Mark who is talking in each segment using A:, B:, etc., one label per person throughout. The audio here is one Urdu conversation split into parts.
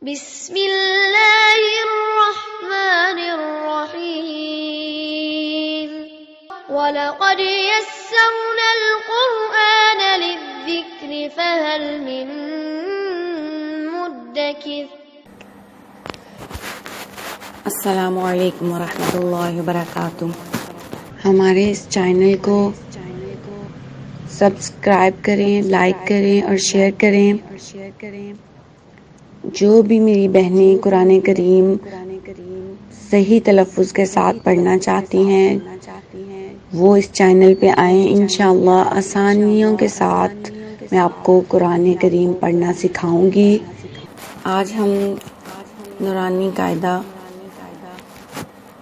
A: بسم اللہ الرحمن الرحیم وَلَقَدْ يَسَّرْنَا الْقُرْآنَ لِلذِّكْرِ فَهَلْ مِن مُدَّكِرٍ۔
B: السلام علیکم ورحمۃ اللہ وبرکاتہ۔ ہمارے اس چینل کو سبسکرائب کریں، لائک کریں اور شیئر کریں۔ جو بھی میری بہنیں قرآن کریم صحیح تلفظ کے ساتھ پڑھنا چاہتی ہیں وہ اس چینل پہ آئیں، انشاءاللہ آسانیوں کے ساتھ میں آپ کو قرآن کریم پڑھنا سکھاؤں گی۔ آج ہم نورانی قاعدہ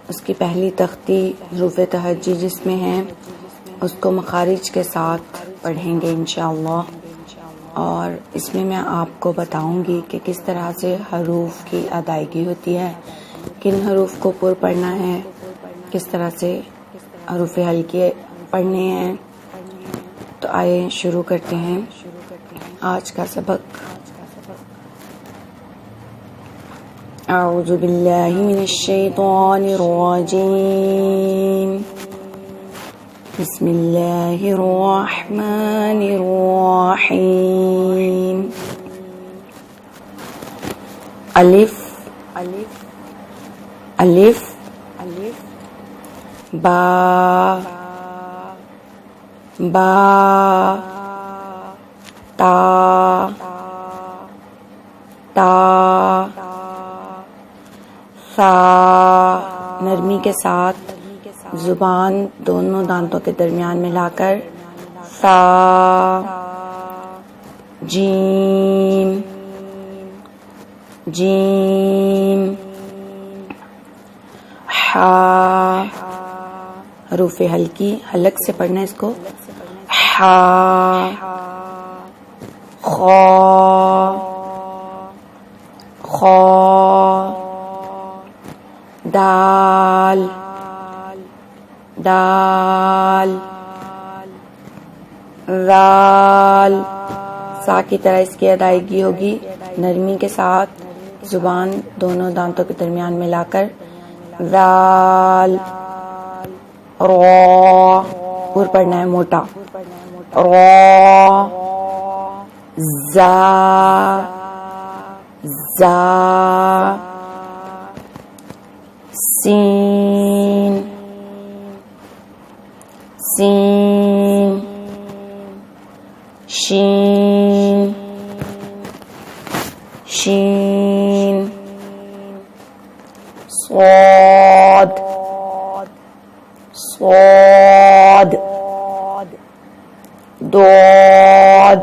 B: اس کی پہلی تختی حروف تہجی جس میں ہے اس کو مخارج کے ساتھ پڑھیں گے انشاءاللہ، اور اس میں آپ کو بتاؤں گی کہ کس طرح سے حروف کی ادائیگی ہوتی ہے، کن حروف کو پر پڑھنا ہے، کس طرح سے حروف ہلکے پڑھنے ہیں۔ تو آئے شروع کرتے ہیں آج کا سبق۔ اعوذ باللہ من الشیطان الرجیم، بسم اللہ الرحمن الرحیم۔ الف الف با با تا تا سا، نرمی کے ساتھ زبان دونوں دانتوں کے درمیان ملا کر سا۔ جیم جیم ہا، حروف ہلکی حلق سے پڑھنا ہے اس کو، ہا۔ خا خا، دال دال، رال، سا کی طرح اس کی ادائیگی ہوگی، نرمی کے ساتھ زبان دونوں دانتوں کے درمیان ملا کر رال۔ را، پر پڑھنا ہے موٹا، را۔ زا زا، سین سین، شین شین، صاد صاد، ضاد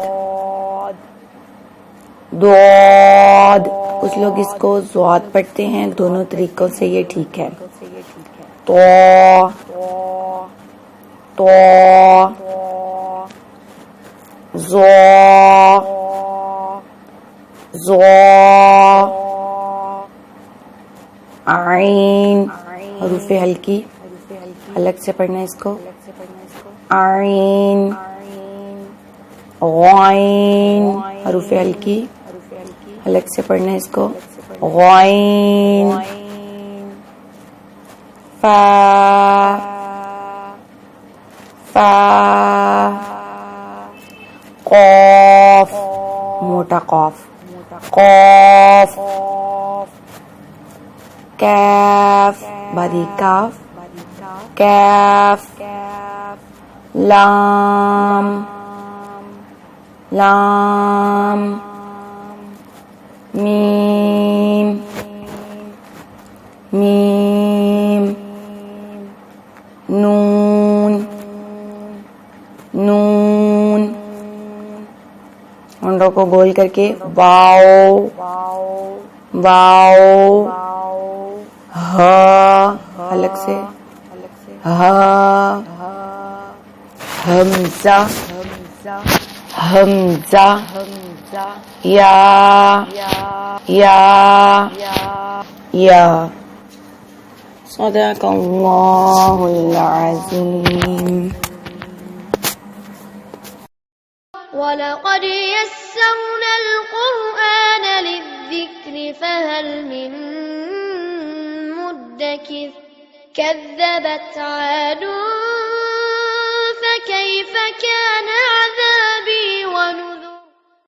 B: ضاد، کچھ لوگ اس کو ضاد پڑھتے ہیں، دونوں طریقوں سے یہ ٹھیک ہے۔ تو تو زو زو، عین، حروف ہلکی حلق سے پڑھنا ہے اس کو، عین۔ غائن، حروف ہلکی حلق سے پڑھنا ہے اس کو، غائن۔ فا فا، قاف، موٹا قاف، قاف۔ کاف، باریک کاف، کاف۔ لام لام، میم میم، نون نون، ہونٹوں کو گول کر کے واو واو۔ ہا، حلق سے ہا۔ حمزہ حمزہ، یا یا یا۔ صدق اللہ العظیم۔
A: وَلَقَدْ يَسَّرْنَا الْقُرْآنَ لِلذِّكْرِ للذكر فهل من مدكر كذبت عاد فكيف كان